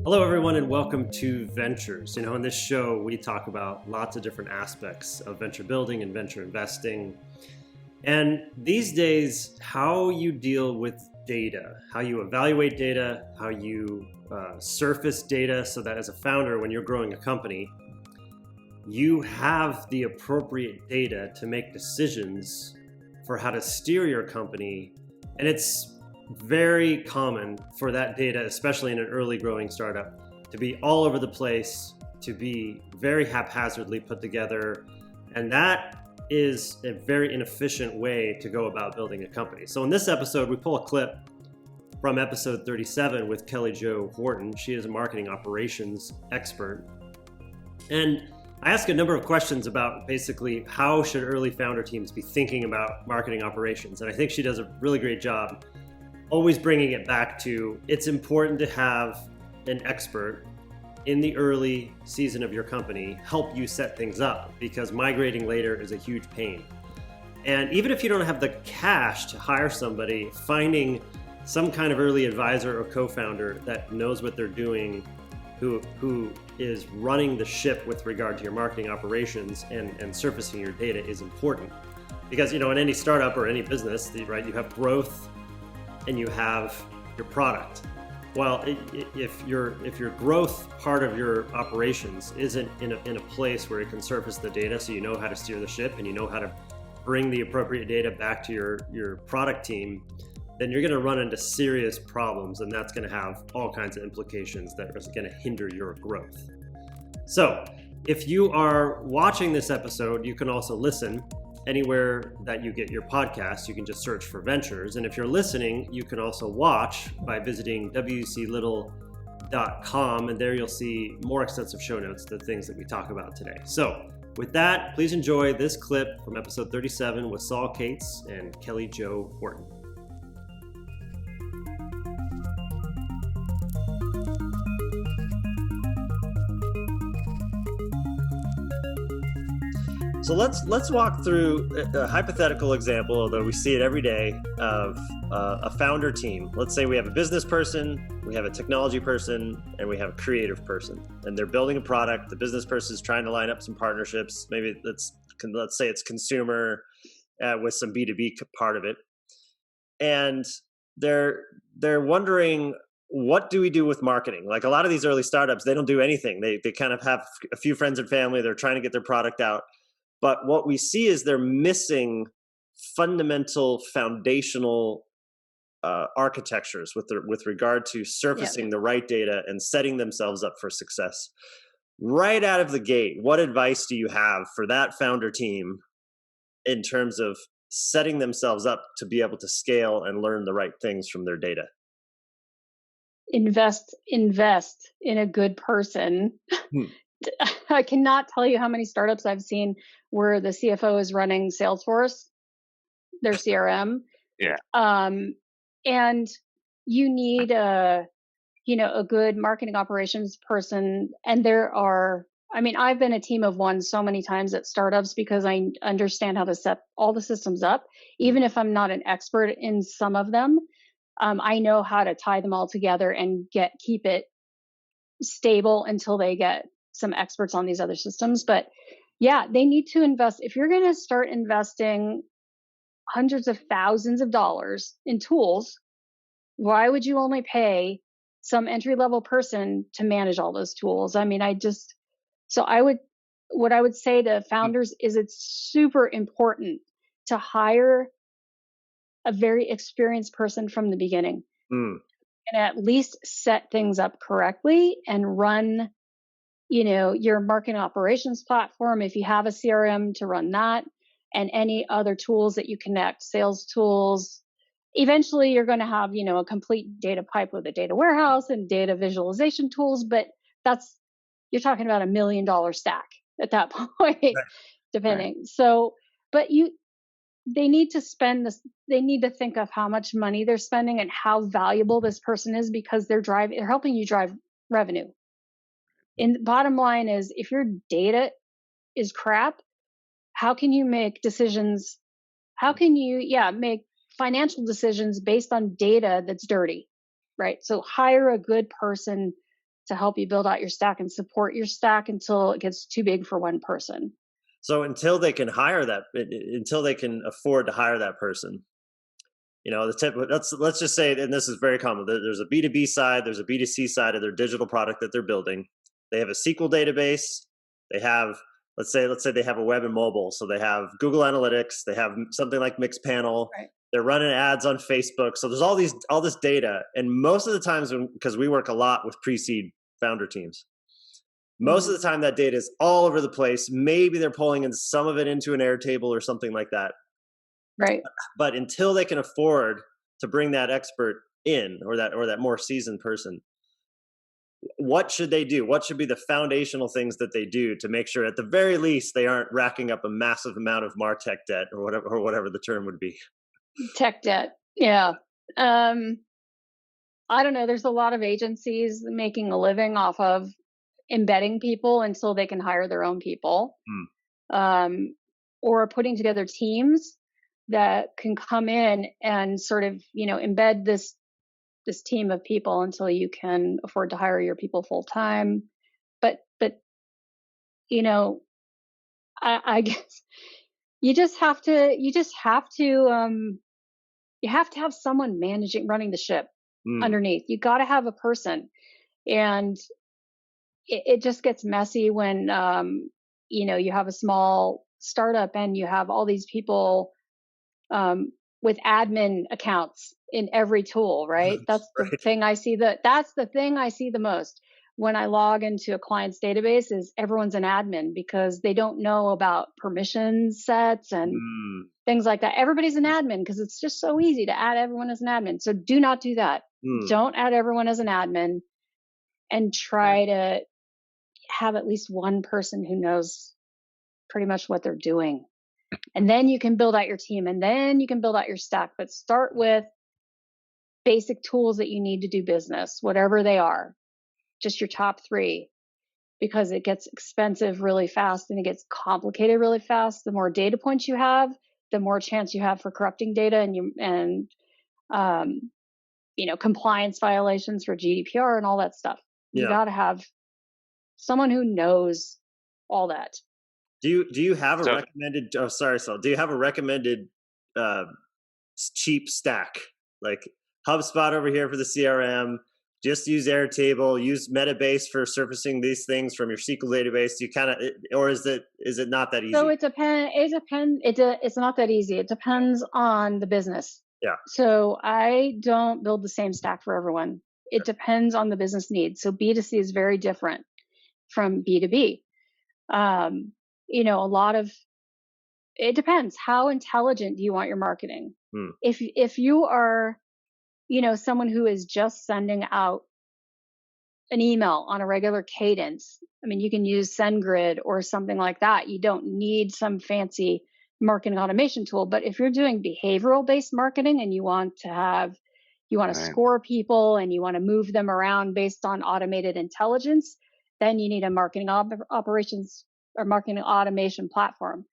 Hello, everyone, and welcome to Ventures. In this show, we talk about lots of different aspects of venture building and venture investing. And these days, how you deal with data, how you evaluate data, how you surface data so that as a founder, when you're growing a company, you have the appropriate data to make decisions for how to steer your company. And it's very common for that data, especially in an early growing startup, to be all over the place, to be very haphazardly put together. And that is a very inefficient way to go about building a company. So in this episode, we pull a clip from episode 37 with Kelly Jo Horton. She is a marketing operations expert. And I ask a number of questions about basically how should early founder teams be thinking about marketing operations. And I think she does a really great job always bringing it back to it's important to have an expert in the early season of your company help you set things up, because migrating later is a huge pain. And even if you don't have the cash to hire somebody, finding some kind of early advisor or co-founder that knows what they're doing, who is running the ship with regard to your marketing operations and surfacing your data is important. Because in any startup or any business, right, you have growth and you have your product. Well, if your growth part of your operations isn't in a place where it can surface the data, so you know how to steer the ship and you know how to bring the appropriate data back to your product team, then you're going to run into serious problems, and that's going to have all kinds of implications that are going to hinder your growth. So if you are watching this episode, you can also listen anywhere that you get your podcast. You can just search for Ventures. And if you're listening, you can also watch by visiting wclittle.com, and there you'll see more extensive show notes, the things that we talk about today. So with that, please enjoy this clip from episode 37 with Saul Cates and Kelly Jo Horton. So let's walk through a hypothetical example, although we see it every day, of a founder team. Let's say we have a business person, we have a technology person, and we have a creative person, and they're building a product. The business person is trying to line up some partnerships. Maybe let's say it's consumer with some B2B part of it, and they're wondering, what do we do with marketing? Like a lot of these early startups, they don't do anything. They kind of have a few friends and family. They're trying to get their product out. But what we see is they're missing fundamental, foundational architectures with regard to surfacing the right data and setting themselves up for success. Right out of the gate, what advice do you have for that founder team in terms of setting themselves up to be able to scale and learn the right things from their data? Invest in a good person. I cannot tell you how many startups I've seen where the CFO is running Salesforce, their CRM. Yeah. And you need a good marketing operations person. And I've been a team of one so many times at startups because I understand how to set all the systems up. Even if I'm not an expert in some of them, I know how to tie them all together and keep it stable until they get some experts on these other systems. But yeah, they need to invest. If you're going to start investing hundreds of thousands of dollars in tools, why would you only pay some entry-level person to manage all those tools? What I would say to founders is it's super important to hire a very experienced person from the beginning and at least set things up correctly and run your marketing operations platform, if you have a CRM, to run that, and any other tools that you connect, sales tools. Eventually, you're going to have, a complete data pipe with a data warehouse and data visualization tools, but you're talking about $1 million stack at that point, depending. Right. So, but they need to spend this. They need to think of how much money they're spending and how valuable this person is, because they're helping you drive revenue. And the bottom line is, if your data is crap, how can you make decisions? How can you, make financial decisions based on data that's dirty, right? So hire a good person to help you build out your stack and support your stack until it gets too big for one person. So until they can hire that, until they can afford to hire that person, let's just say, and this is very common. There's a B2B side, there's a B2C side of their digital product that they're building. They have a SQL database. They have, let's say they have a web and mobile. So they have Google Analytics. They have something like Mixpanel. Right. They're running ads on Facebook. So there's all this data, and most of the times, because we work a lot with pre-seed founder teams, most of the time that data is all over the place. Maybe they're pulling in some of it into an Airtable or something like that. Right. But until they can afford to bring that expert in, or that more seasoned person, what should they do? What should be the foundational things that they do to make sure, at the very least, they aren't racking up a massive amount of MarTech debt, or whatever the term would be? Tech debt. Yeah. I don't know. There's a lot of agencies making a living off of embedding people until they can hire their own people, or putting together teams that can come in and sort of, embed this team of people until you can afford to hire your people full time. But I guess you have to have someone running the ship underneath. You got to have a person, and it just gets messy when you have a small startup and you have all these people with admin accounts in every tool, right? That's the thing I see the most when I log into a client's database, is everyone's an admin because they don't know about permission sets and things like that. Everybody's an admin because it's just so easy to add everyone as an admin. So do not do that. Don't add everyone as an admin, and try to have at least one person who knows pretty much what they're doing. And then you can build out your team, and then you can build out your stack. But start with basic tools that you need to do business, whatever they are, just your top 3, because it gets expensive really fast and it gets complicated really fast. The more data points you have, the more chance you have for corrupting data and compliance violations for GDPR and all that stuff. You got to have someone who knows all that. Do you have a recommended? Oh, sorry, Saul. Do you have a recommended cheap stack, like HubSpot over here for the CRM? Just use Airtable. Use Metabase for surfacing these things from your SQL database. You or is it not that easy? So it depends. It's not that easy. It depends on the business. Yeah. So I don't build the same stack for everyone. It depends on the business needs. So B2C is very different from B2B. It depends. How intelligent do you want your marketing? If you are, someone who is just sending out an email on a regular cadence, you can use SendGrid or something like that. You don't need some fancy marketing automation tool. But if you're doing behavioral based marketing and you want to score people and you want to move them around based on automated intelligence, then you need a marketing operations or marketing automation platform.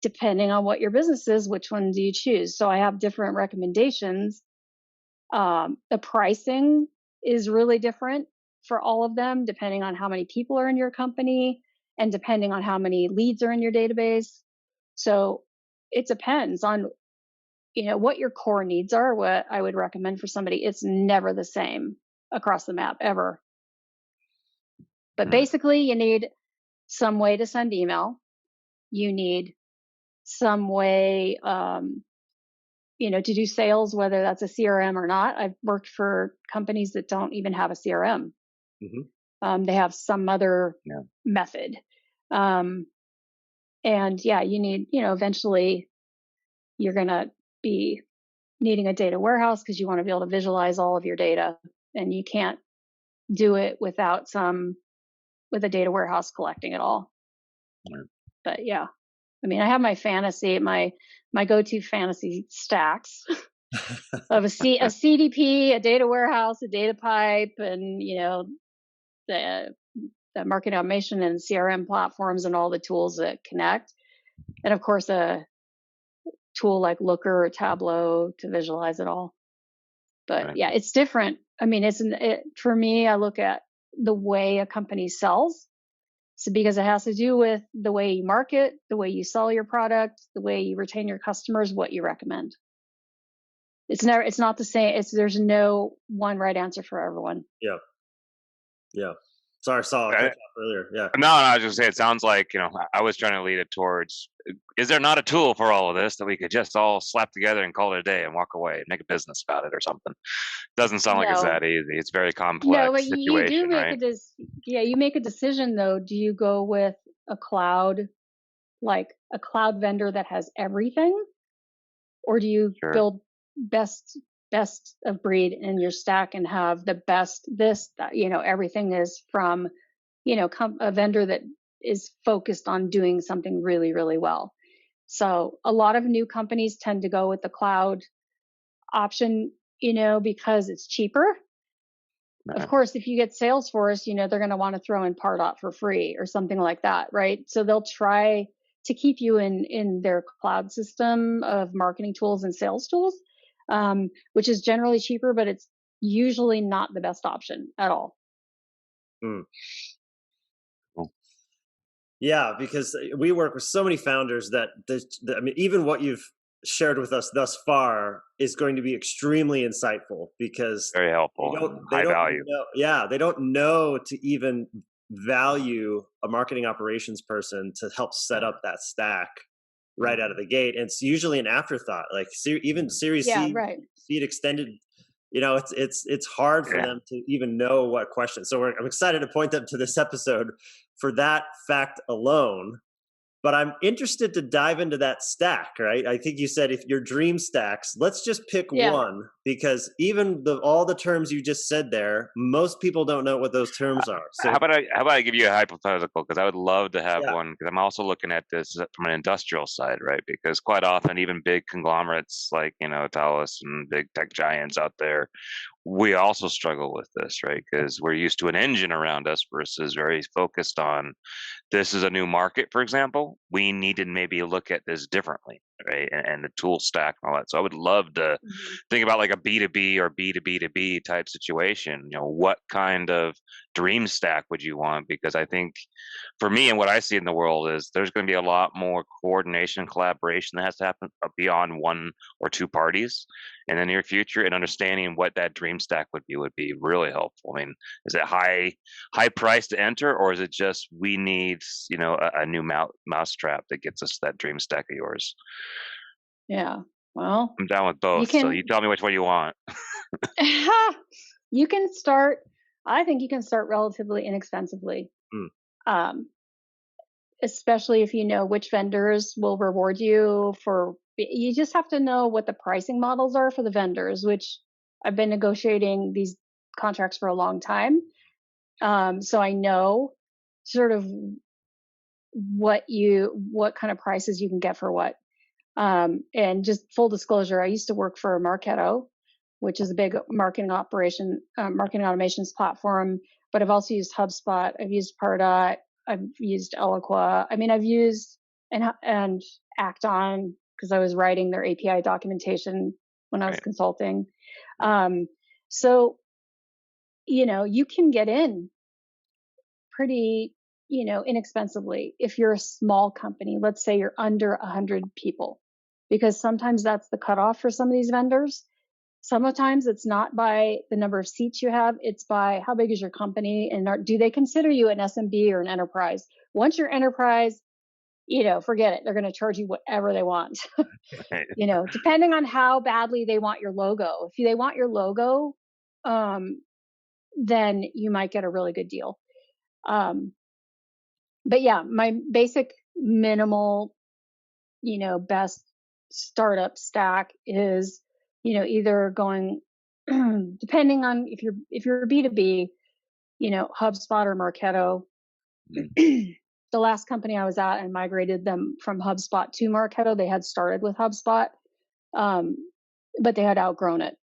Depending on what your business is, which one do you choose? So I have different recommendations. The pricing is really different for all of them, depending on how many people are in your company and depending on how many leads are in your database. So it depends on, what your core needs are, what I would recommend for somebody. It's never the same across the map, ever. But basically, you need some way to send email. You need some way, to do sales, whether that's a CRM or not. I've worked for companies that don't even have a CRM. They have some other method. You need, eventually you're going to be needing a data warehouse because you want to be able to visualize all of your data, and you can't do it with a data warehouse collecting it all. But I have my go-to fantasy stacks of a CDP, a data warehouse, a data pipe, and the market automation and CRM platforms and all the tools that connect, and of course a tool like Looker or Tableau to visualize it all. But it's different. For me, I look at the way a company sells. So because it has to do with the way you market, the way you sell your product, the way you retain your customers, what you recommend. It's not the same. There's no one right answer for everyone. Yeah. Yeah. Sorry, Saul, I cut you off earlier. Yeah. No, I was just saying, it sounds like, I was trying to lead it towards, is there not a tool for all of this that we could just all slap together and call it a day and walk away and make a business about it or something? Doesn't sound like it's No, that easy. It's a very no, complex but you do situation, make right? you make a decision though. Do you go with a cloud, like a cloud vendor that has everything, or do you Sure. build best of breed in your stack and have the best everything is from a vendor that is focused on doing something really, really well. So a lot of new companies tend to go with the cloud option, because it's cheaper. Of course, if you get Salesforce, they're going to want to throw in Pardot for free or something like that, right? So they'll try to keep you in their cloud system of marketing tools and sales tools, which is generally cheaper, but it's usually not the best option at all. Yeah, because we work with so many founders that I mean, even what you've shared with us thus far is going to be extremely insightful because Very helpful, high value. They don't know to even value a marketing operations person to help set up that stack right out of the gate. And it's usually an afterthought, like even Series Yeah, C, right. seed extended. It's hard for them to even know what questions. So I'm excited to point them to this episode for that fact alone. But I'm interested to dive into that stack, right? I think you said if your dream stacks, let's just pick one, because even all the terms you just said there, most people don't know what those terms are. So how about I give you a hypothetical, because I would love to have one, because I'm also looking at this from an industrial side, right? Because quite often, even big conglomerates like Thales and big tech giants out there, we also struggle with this, right? Because we're used to an engine around us versus very focused on, this is a new market, for example. We need to maybe look at this differently, right? And the tool stack and all that. So I would love to think about like a B2B or B2B2B type situation. What kind of dream stack would you want? Because I think for me and what I see in the world is there's going to be a lot more coordination and collaboration that has to happen beyond one or two parties in the near future, and understanding what that dream stack would be really helpful. I mean, is it high price to enter, or is it just we need a new mousetrap that gets us that dream stack of yours? Yeah, well, I'm down with both, so you tell me which one you want. You can start. I think you can start relatively inexpensively, especially if you know which vendors will reward you for. You just have to know what the pricing models are for the vendors, which I've been negotiating these contracts for a long time. So I know sort of what kind of prices you can get for what. And just full disclosure, I used to work for Marketo, which is a big marketing automations platform, but I've also used HubSpot. I've used Pardot. I've used Eloqua. I mean, I've used and Acton, because I was writing their API documentation when I was consulting. So, you can get in pretty, inexpensively if you're a small company. Let's say you're under 100 people, because sometimes that's the cutoff for some of these vendors. Sometimes it's not by the number of seats you have, it's by how big is your company and do they consider you an SMB or an enterprise. Once you're enterprise, forget it. They're going to charge you whatever they want. Depending on how badly they want your logo. If they want your logo, then you might get a really good deal. But yeah, my basic minimal, best startup stack is, either going, depending on if you're B2B, HubSpot or Marketo. The last company I was at, and migrated them from HubSpot to Marketo. They had started with HubSpot, but they had outgrown it.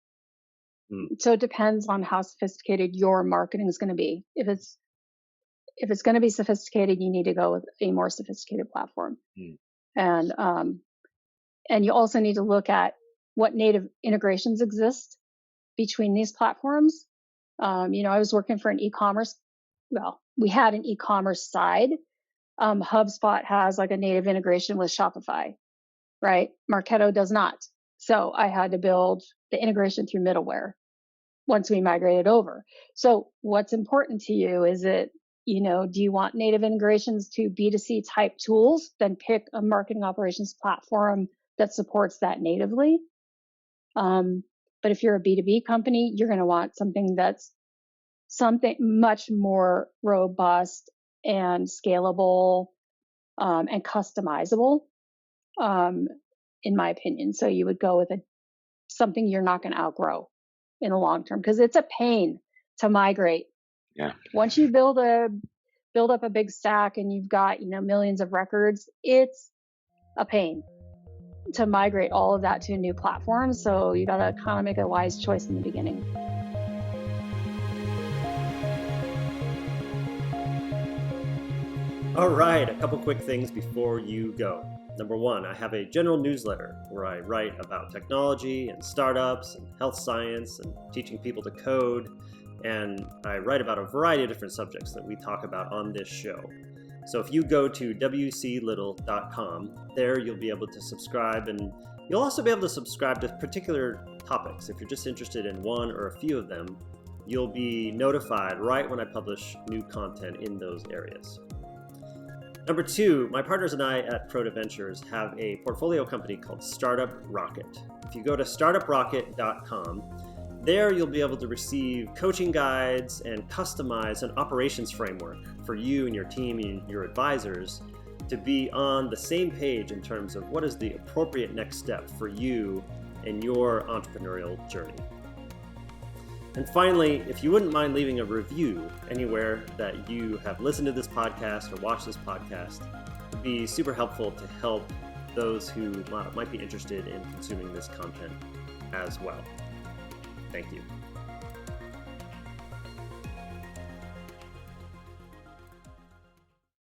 So it depends on how sophisticated your marketing is going to be. If it's going to be sophisticated, you need to go with a more sophisticated platform. And you also need to look at what native integrations exist between these platforms. I was working for an e-commerce we had an e-commerce side. HubSpot has like a native integration with Shopify, right? Marketo does not. So I had to build the integration through middleware once we migrated over. So what's important to you? Is it, do you want native integrations to B2C type tools? Then pick a marketing operations platform that supports that natively. But if you're a B2B company, you're going to want something that's something much more robust and scalable and customizable, in my opinion. So you would go with something you're not going to outgrow in the long term, because it's a pain to migrate. Yeah. Once you build up a big stack and you've got millions of records, it's a pain to migrate all of that to a new platform. So you got to kind of make a wise choice in the beginning. All right, a couple quick things before you go. Number one, I have a general newsletter where I write about technology and startups and health science and teaching people to code. And I write about a variety of different subjects that we talk about on this show. So if you go to wclittle.com, there you'll be able to subscribe, and you'll also be able to subscribe to particular topics. If you're just interested in one or a few of them, you'll be notified right when I publish new content in those areas. Number two, my partners and I at Proto Ventures have a portfolio company called Startup Rocket. If you go to startuprocket.com, there you'll be able to receive coaching guides and customize an operations framework for you and your team and your advisors to be on the same page in terms of what is the appropriate next step for you and your entrepreneurial journey. And finally, if you wouldn't mind leaving a review anywhere that you have listened to this podcast or watched this podcast, it would be super helpful to help those who might be interested in consuming this content as well. Thank you.